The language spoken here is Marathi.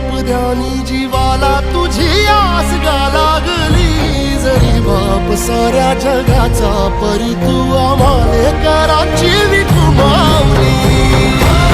पदयानी जीवाला तुझी आस गा लागली। जरी बाप साऱ्या जगाचा परी तू आम्हाले कराची विठू माऊली।